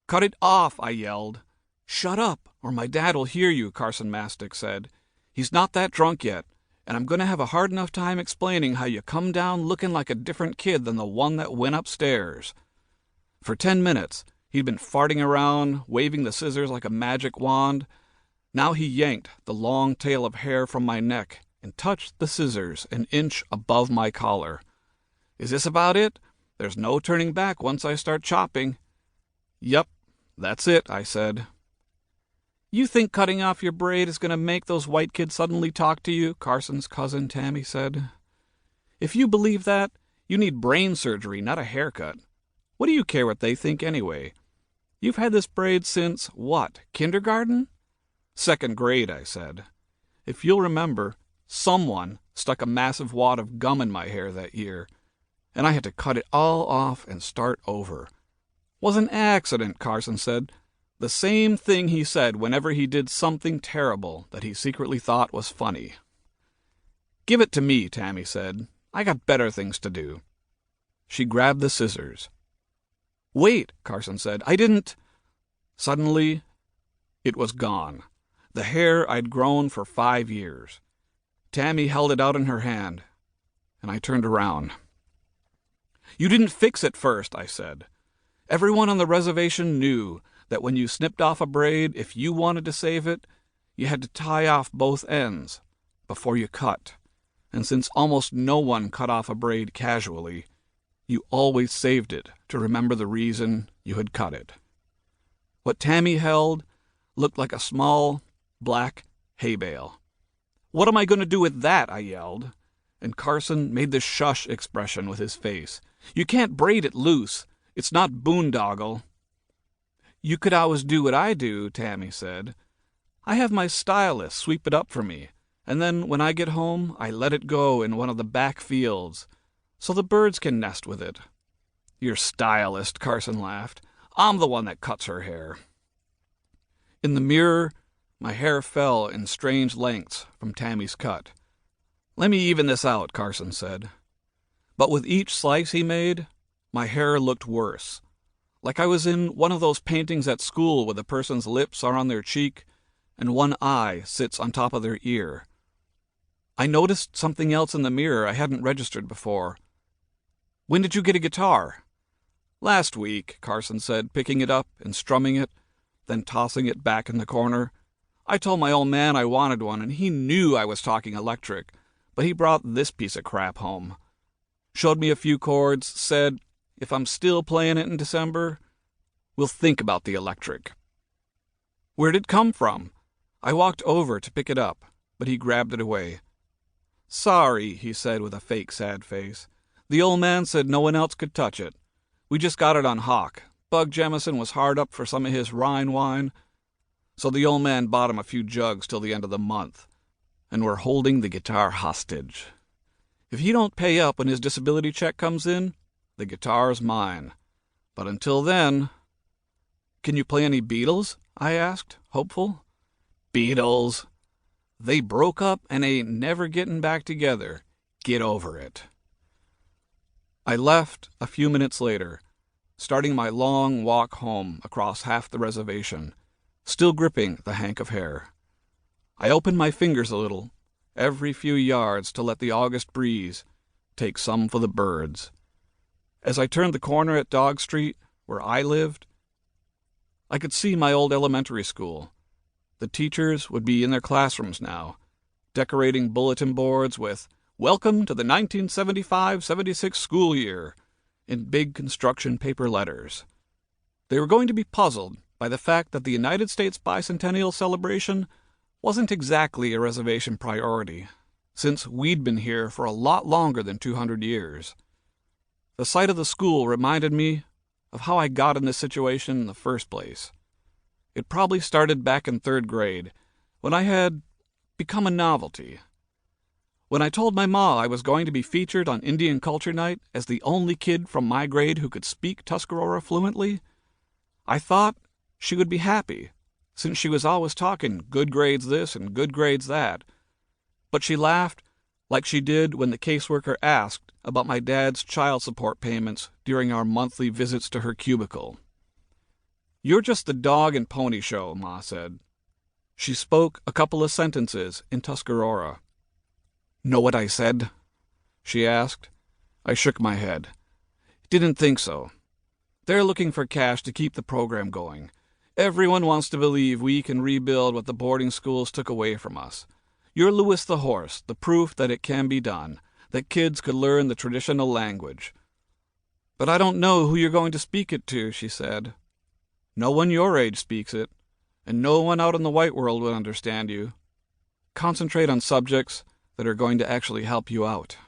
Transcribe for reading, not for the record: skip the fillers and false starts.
"Cut it off," I yelled. "Shut up, or my dad'll hear you," Carson Mastick said. "He's not that drunk yet, and I'm going to have a hard enough time explaining how you come down looking like a different kid than the one that went upstairs." For 10 minutes, he'd been farting around, waving the scissors like a magic wand. Now he yanked the long tail of hair from my neck and touched the scissors an inch above my collar. "Is this about it? There's no turning back once I start chopping." "Yep, that's it," I said. "You think cutting off your braid is going to make those white kids suddenly talk to you?" Carson's cousin Tammy said. "If you believe that, you need brain surgery, not a haircut. What do you care what they think anyway? You've had this braid since, what, kindergarten?" "Second grade," I said. "If you'll remember, someone stuck a massive wad of gum in my hair that year, and I had to cut it all off and start over." "Was an accident," Carson said. The same thing he said whenever he did something terrible that he secretly thought was funny. "Give it to me," Tammy said. "I got better things to do." She grabbed the scissors. "Wait," Carson said. "I didn't—" Suddenly, it was gone. The hair I'd grown for 5 years. Tammy held it out in her hand, and I turned around. "You didn't fix it first," I said. "Everyone on the reservation knew that when you snipped off a braid, if you wanted to save it, you had to tie off both ends before you cut. And since almost no one cut off a braid casually, you always saved it to remember the reason you had cut it." What Tammy held looked like a small, black hay bale. "What am I going to do with that?" I yelled. And Carson made the shush expression with his face. "You can't braid it loose. It's not boondoggle." "You could always do what I do," Tammy said. "I have my stylist sweep it up for me, and then when I get home, I let it go in one of the back fields, so the birds can nest with it." "Your stylist," Carson laughed. "I'm the one that cuts her hair." In the mirror, my hair fell in strange lengths from Tammy's cut. "Let me even this out," Carson said. But with each slice he made, my hair looked worse, like I was in one of those paintings at school where the person's lips are on their cheek and one eye sits on top of their ear. I noticed something else in the mirror I hadn't registered before. "When did you get a guitar?" "Last week," Carson said, picking it up and strumming it, then tossing it back in the corner. "I told my old man I wanted one, and he knew I was talking electric, but he brought this piece of crap home. Showed me a few chords, said, if I'm still playing it in December, we'll think about the electric." "Where'd it come from?" I walked over to pick it up, but he grabbed it away. "Sorry," he said with a fake sad face. "The old man said no one else could touch it. We just got it on hock. Bug Jemison was hard up for some of his Rhine wine, so the old man bought him a few jugs till the end of the month, and we're holding the guitar hostage. If he don't pay up when his disability check comes in, the guitar's mine. But until then—" "Can you play any Beatles?" I asked, hopeful. "Beatles? They broke up and ain't never getting back together. Get over it." I left a few minutes later, starting my long walk home across half the reservation, still gripping the hank of hair. I opened my fingers a little, every few yards, to let the August breeze take some for the birds. As I turned the corner at Dog Street, where I lived, I could see my old elementary school. The teachers would be in their classrooms now, decorating bulletin boards with "Welcome to the 1975-76 school year" in big construction paper letters. They were going to be puzzled by the fact that the United States bicentennial celebration wasn't exactly a reservation priority, since we'd been here for a lot longer than 200 years. The sight of the school reminded me of how I got in this situation in the first place. It probably started back in 3rd grade, when I had become a novelty. When I told my ma I was going to be featured on Indian Culture Night as the only kid from my grade who could speak Tuscarora fluently, I thought she would be happy, since she was always talking good grades this and good grades that. But she laughed like she did when the caseworker asked about my dad's child support payments during our monthly visits to her cubicle. "You're just the dog and pony show," Ma said. She spoke a couple of sentences in Tuscarora. "Know what I said?" she asked. I shook my head. Didn't think so. They're looking for cash to keep the program going. Everyone wants to believe we can rebuild what the boarding schools took away from us. You're Louis the Horse, the proof that it can be done, that kids could learn the traditional language. "But I don't know who you're going to speak it to," she said. "No one your age speaks it, and no one out in the white world would understand you. Concentrate on subjects that are going to actually help you out."